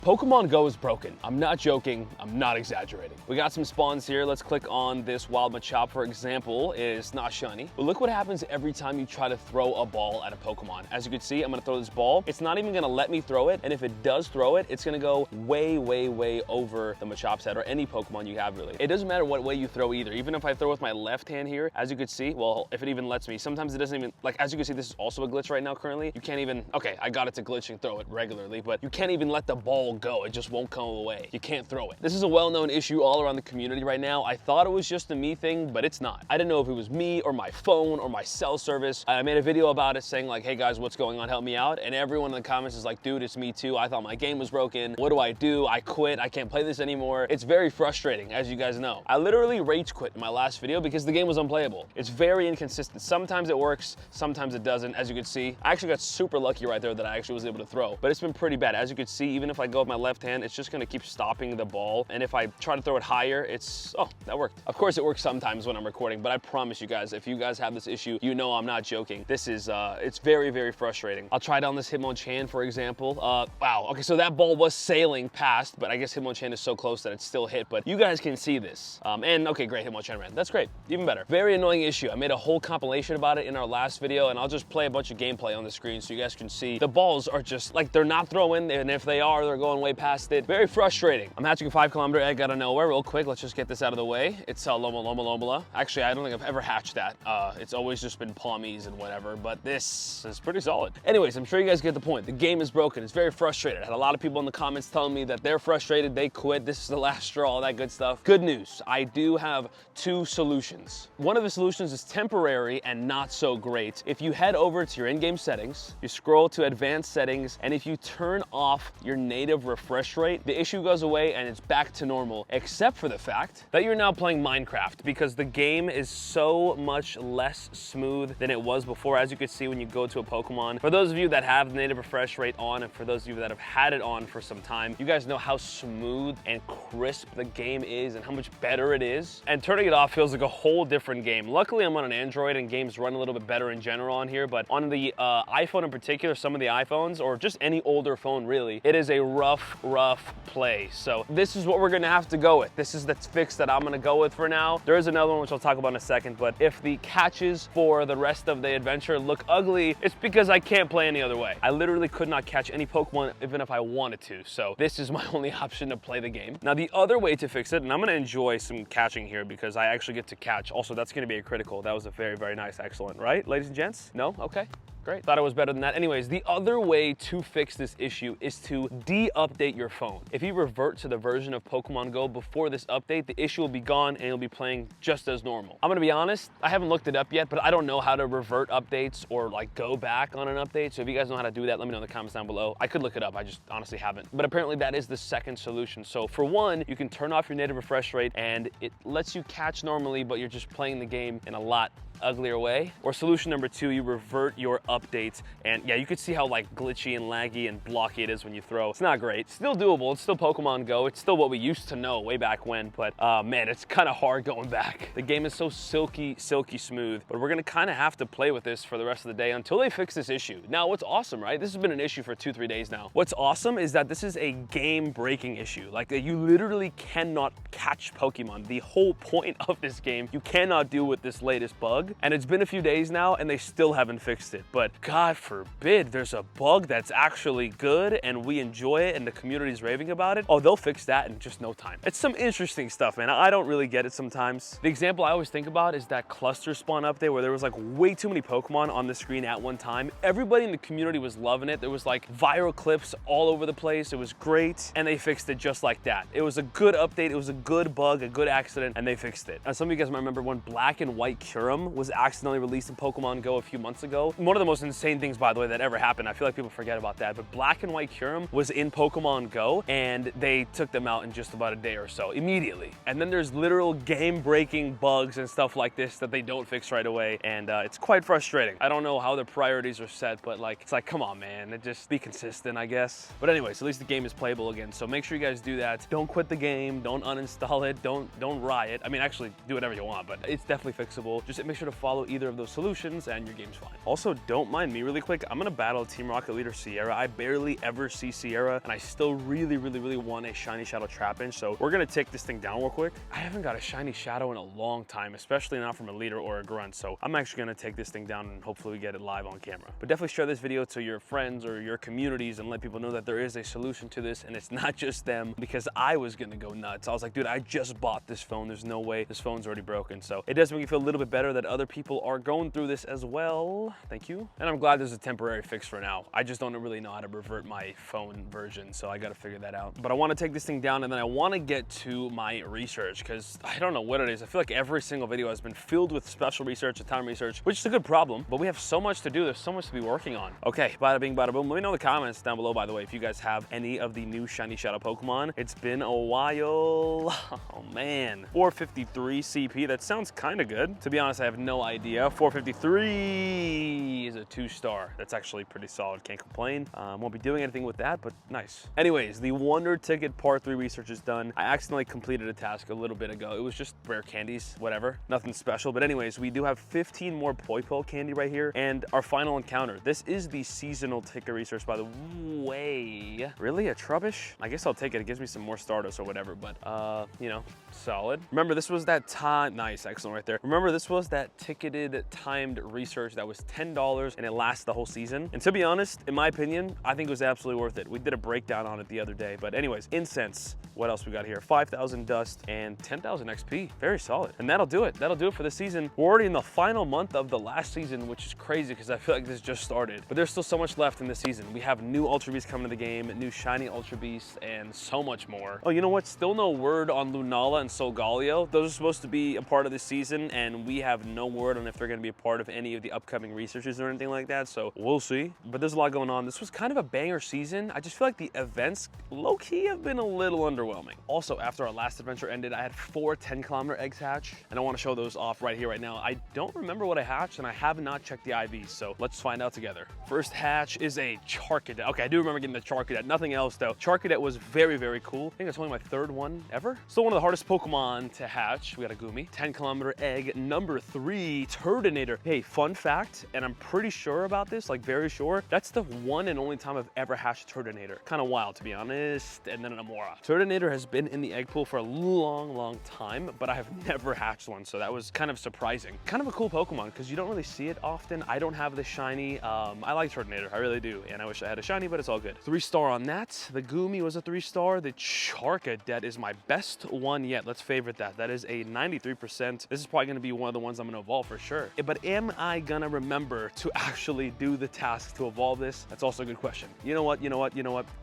Pokemon Go is broken. I'm not joking, I'm not exaggerating. We got some spawns here. Let's click on this wild Machop, for example. It's not shiny. But look what happens every time you try to throw a ball at a Pokemon. As you can see, I'm gonna throw this ball. It's not even gonna let me throw it, and if it does throw it, it's gonna go way, way, way over the Machop's head, or any Pokemon you have, really. It doesn't matter what way you throw either. Even if I throw with my left hand here, as you can see, well, if it even lets me, sometimes it doesn't even, like, as you can see, this is also a glitch right now currently. You can't even, okay, I got it to glitch and throw it regularly, but you can't even let the ball go. It just won't come away. You can't throw it. This is a well-known issue all around the community right now. I thought it was just a me thing, but it's not. I didn't know if it was me or my phone or my cell service. I made a video about it saying like, hey guys, what's going on? Help me out. And everyone in the comments is like, dude, it's me too. I thought my game was broken. What do? I quit. I can't play this anymore. It's very frustrating, as you guys know. I literally rage quit in my last video because the game was unplayable. It's very inconsistent. Sometimes it works, sometimes it doesn't. As you can see, I actually got super lucky right there that I actually was able to throw, but it's been pretty bad. As you can see, even if I go with my left hand, it's just gonna keep stopping the ball. And if I try to throw it higher, it's, oh, that worked. Of course it works sometimes when I'm recording, but I promise you guys, if you guys have this issue, you know I'm not joking. This is, it's very, very frustrating. I'll try down this Hitmonchan, for example. Wow, okay, so that ball was sailing past, but I guess Hitmonchan is so close that it still hit, but you guys can see this. And okay, great, Hitmonchan ran. That's great, even better. Very annoying issue. I made a whole compilation about it in our last video, and I'll just play a bunch of gameplay on the screen so you guys can see. The balls are just, like, they're not throwing, and if they are, they're going way past it. Very frustrating. I'm hatching a 5-kilometer egg out of nowhere real quick. Let's just get this out of the way. It's Loma. Actually, I don't think I've ever hatched that. It's always just been Palmies and whatever, but this is pretty solid. Anyways, I'm sure you guys get the point. The game is broken. It's very frustrating. I had a lot of people in the comments telling me that they're frustrated, they quit, this is the last straw, all that good stuff. Good news, I do have 2 solutions. One of the solutions is temporary and not so great. If you head over to your in-game settings, you scroll to advanced settings, and if you turn off your native refresh rate, the issue goes away and it's back to normal, except for the fact that you're now playing Minecraft, because the game is so much less smooth than it was before, as you can see when you go to a Pokemon. For those of you that have the native refresh rate on, and for those of you that have had it on for some time, you guys know how smooth and crisp the game is and how much better it is. And turning it off feels like a whole different game. Luckily, I'm on an Android and games run a little bit better in general on here, but on the iPhone in particular, some of the iPhones, or just any older phone really, it is a rough play. So this is what we're gonna have to go with. This is the fix that I'm gonna go with for now. There is another one which I'll talk about in a second, but if the catches for the rest of the adventure look ugly, it's because I can't play any other way. I literally could not catch any Pokemon even if I wanted to, so this is my only option to play the game. Now the other way to fix it, and I'm gonna enjoy some catching here because I actually get to catch. Also, that's gonna be a critical. That was a very, very nice, excellent, right, ladies and gents? No? Okay. Great. Thought it was better than that. Anyways, the other way to fix this issue is to de-update your phone. If you revert to the version of Pokemon Go before this update, the issue will be gone and you'll be playing just as normal. I'm gonna be honest, I haven't looked it up yet, but I don't know how to revert updates or like go back on an update. So if you guys know how to do that, let me know in the comments down below. I could look it up, I just honestly haven't. But apparently that is the second solution. So for one, you can turn off your native refresh rate and it lets you catch normally, but you're just playing the game in a lot uglier way. Or solution number 2, you revert your updates, and yeah, you can see how like glitchy and laggy and blocky it is when you throw. It's not great. Still doable. It's still Pokemon Go. It's still what we used to know way back when, but man, it's kind of hard going back. The game is so silky smooth, but we're gonna kind of have to play with this for the rest of the day until they fix this issue. Now, what's awesome, right? This has been an issue for 2-3 days now. What's awesome is that this is a game-breaking issue. Like, you literally cannot catch Pokemon. The whole point of this game, you cannot do with this latest bug. And it's been a few days now and they still haven't fixed it. But God forbid there's a bug that's actually good and we enjoy it and the community's raving about it. Oh, they'll fix that in just no time. It's some interesting stuff, man. I don't really get it sometimes. The example I always think about is that cluster spawn update where there was like way too many Pokemon on the screen at one time. Everybody in the community was loving it. There was like viral clips all over the place. It was great. And they fixed it just like that. It was a good update. It was a good bug, a good accident, and they fixed it. And some of you guys might remember when Black and White Kyurem was accidentally released in Pokemon Go a few months ago. One of the most insane things, by the way, that ever happened. I feel like people forget about that, but Black and White Kyurem was in Pokemon Go and they took them out in just about a day or so, immediately. And then there's literal game-breaking bugs and stuff like this that they don't fix right away, and it's quite frustrating. I don't know how their priorities are set, but like, it's like, come on, man, just be consistent, I guess. But anyways, at least the game is playable again, so make sure you guys do that. Don't quit the game, don't uninstall it, don't riot. I mean, actually, do whatever you want, but it's definitely fixable. Just make sure to to follow either of those solutions and your game's fine. Also, don't mind me really quick. I'm gonna battle Team Rocket leader Sierra. I barely ever see Sierra, and I still really want a shiny shadow Trapinch. So we're gonna take this thing down real quick. I haven't got a shiny shadow in a long time, especially not from a leader or a grunt. So I'm actually gonna take this thing down and hopefully we get it live on camera. But definitely share this video to your friends or your communities and let people know that there is a solution to this, and it's not just them, because I was gonna go nuts. I was like, dude, I just bought this phone. There's no way this phone's already broken. So it does make me feel a little bit better that other people are going through this as well. Thank you. And I'm glad there's a temporary fix for now. I just don't really know how to revert my phone version, so I gotta figure that out. But I wanna take this thing down, and then I wanna get to my research, because I don't know what it is. I feel like every single video has been filled with special research, a ton of research, which is a good problem, but we have so much to do. There's so much to be working on. Okay, bada bing, bada boom. Let me know in the comments down below, by the way, if you guys have any of the new shiny shadow Pokemon. It's been a while. Oh man. 453 CP, that sounds kind of good. To be honest, I have no idea. 453 is a 2-star. That's actually pretty solid, can't complain. Won't be doing anything with that, but nice. Anyways, the Wonder Ticket Part 3 research is done. I accidentally completed a task a little bit ago. It was just rare candies, whatever, nothing special. But anyways, we do have 15 more Poipole candy right here, and our final encounter. This is the seasonal ticket research, by the way. Really, a Trubbish? I guess I'll take it. It gives me some more Stardust or whatever, but you know, solid. Remember, this was that time, nice, excellent right there. Remember, this was that ticketed timed research that was $10 and it lasts the whole season. And to be honest, in my opinion, I think it was absolutely worth it. We did a breakdown on it the other day, but anyways, incense. What else we got here? 5,000 dust and 10,000 XP. Very solid. And that'll do it. That'll do it for the season. We're already in the final month of the last season, which is crazy because I feel like this just started. But there's still so much left in this season. We have new Ultra Beasts coming to the game, new shiny Ultra Beasts, and so much more. Oh, you know what? Still no word on Lunala and Solgaleo. Those are supposed to be a part of this season, and we have no word on if they're going to be a part of any of the upcoming researches or anything like that. So we'll see. But there's a lot going on. This was kind of a banger season. I just feel like the events low-key have been a little underwhelming. Also, after our last adventure ended, I had 4 10-kilometer eggs hatch, and I want to show those off right here, right now. I don't remember what I hatched, and I have not checked the IVs, so let's find out together. First hatch is a Charcadet. Okay, I do remember getting the Charcadet. Nothing else, though. Charcadet was very cool. I think it's only my 3rd one ever. Still one of the hardest Pokemon to hatch. We got a Goomy. 10-kilometer egg, number 3, Turtonator. Hey, fun fact, and I'm pretty sure about this, like very sure, that's the one and only time I've ever hatched a Turtonator. Kind of wild, to be honest. And then an Amora. Turtonator has been in the egg pool for a long time, but I have never hatched one, so that was kind of surprising. Kind of a cool Pokemon, because you don't really see it often. I don't have the shiny. I like Turtonator, I really do, and I wish I had a shiny, but it's all good. 3-star on that. The Goomy was a 3-star. The Charcadet is my best one yet. Let's favorite that. That is a 93%. This is probably going to be one of the ones I'm going to evolve for sure. But am I going to remember to actually do the task to evolve this? That's also a good question. You know what?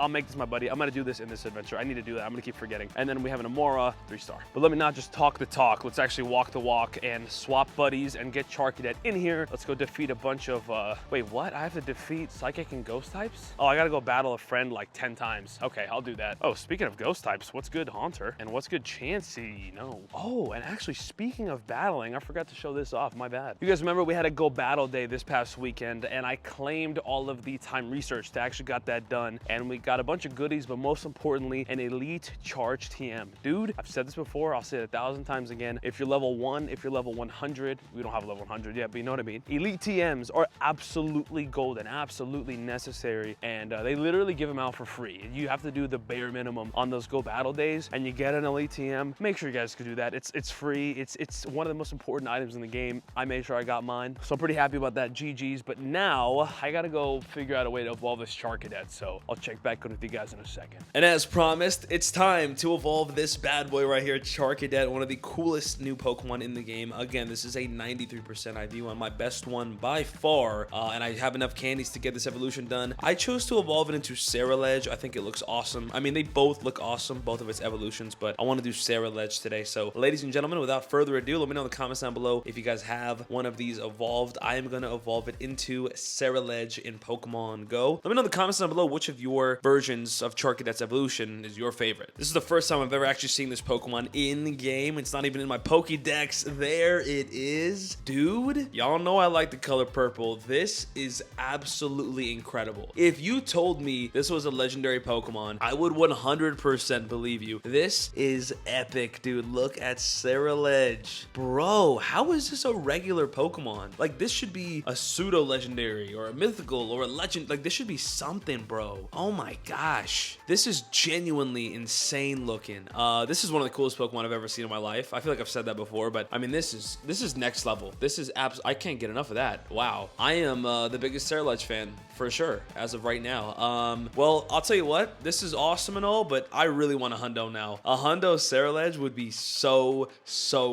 I'll make this my buddy. I'm going to do this in this adventure. I need to do that. I'm going to keep forgetting. And then we have an Amora, 3-star. But let me not just talk the talk. Let's actually walk the walk and swap buddies and get Charcadet in here. Let's go defeat a bunch of, wait, what? I have to defeat Psychic and Ghost types? Oh, I got to go battle a friend like 10 times. Okay, I'll do that. Oh, speaking of Ghost types, what's good Haunter? And what's good Chansey? No. Oh, and actually, speaking of battling, I forgot to show this off. My bad. You guys remember we had a Go Battle Day this past weekend, and I claimed all of the time research to actually got that done. And we got a bunch of goodies, but most importantly, an elite charge TM. Dude, I've said this before. I'll say it 1,000 times again. If you're level 1, if you're level 100, we don't have a level 100 yet, but you know what I mean. Elite TMs are absolutely golden, absolutely necessary, and they literally give them out for free. You have to do the bare minimum on those Go Battle Days, and you get an elite TM. Make sure you guys can do that. It's free. It's one of the most important items in the game. I made sure I got mine, so I'm pretty happy about that. GG's. But now I gotta go figure out a way to evolve this Charcadet, so I'll check back in with you guys in a second. And as promised, it's time to evolve this bad boy right here, Charcadet, one of the coolest new Pokemon in the game. Again, this is a 93% IV one, my best one by far, and I have enough candies to get this evolution done. I chose to evolve it into Ceruledge. I think it looks awesome. I mean, they both look awesome, both of its evolutions, but I want to do Ceruledge today. So, ladies and gentlemen, without further ado, let me know in the comments down below if you guys have one of these evolved. I am going to evolve it into Ceruledge in Pokemon Go. Let me know in the comments down below which of your versions of Charcadet's evolution is your favorite. This is the first time I've ever actually seen this Pokemon in the game. It's not even in my Pokédex. There it is. Dude, y'all know I like the color purple. This is absolutely incredible. If you told me this was a legendary Pokemon, I would 100% believe you. This is epic, dude. Look at Ceruledge. Bro, how is is this a regular Pokemon? Like, this should be a pseudo legendary or a mythical or a legend. Like, this should be something, bro. Oh my gosh, this is genuinely insane looking. This is one of the coolest Pokemon I've ever seen in my life. I feel like I've said that before, but I mean, this is next level. This is I can't get enough of that. Wow, I am the biggest Ceruledge fan for sure as of right now. Well, I'll tell you what, this is awesome and all, but I really want a hundo now. A hundo Ceruledge would be so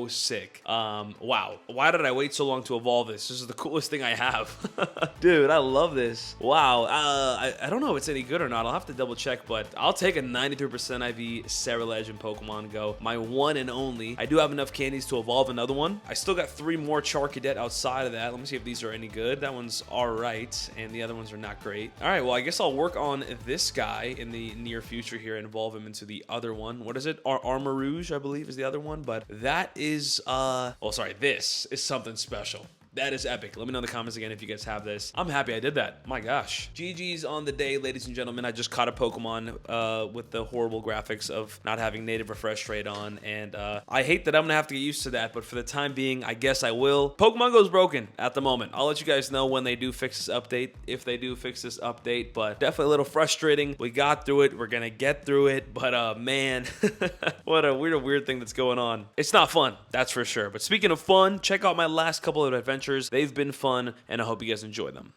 sick. Wow, why did I wait so long to evolve this? This is the coolest thing I have. Dude, I love this. Wow, I don't know if it's any good or not. I'll have to double check, but I'll take a 93% IV Ceruledge in Pokemon Go. My one and only. I do have enough candies to evolve another one. I still got 3 more Charcadet outside of that. Let me see if these are any good. That one's all right, and the other ones are not great. All right, well, I guess I'll work on this guy in the near future here and evolve him into the other one. What is it? Armor Rouge, I believe, is the other one, but that is, this is something special. That is epic. Let me know in the comments again if you guys have this. I'm happy I did that. My gosh. GG's on the day, ladies and gentlemen. I just caught a Pokemon with the horrible graphics of not having native refresh rate on, and I hate that I'm gonna have to get used to that, but for the time being, I guess I will. Pokemon Go is broken at the moment. I'll let you guys know when they do fix this update, if they do fix this update, but definitely a little frustrating. We got through it. We're gonna get through it, but man, what a weird thing that's going on. It's not fun, that's for sure. But speaking of fun, check out my last couple of adventures. They've been fun, and I hope you guys enjoy them.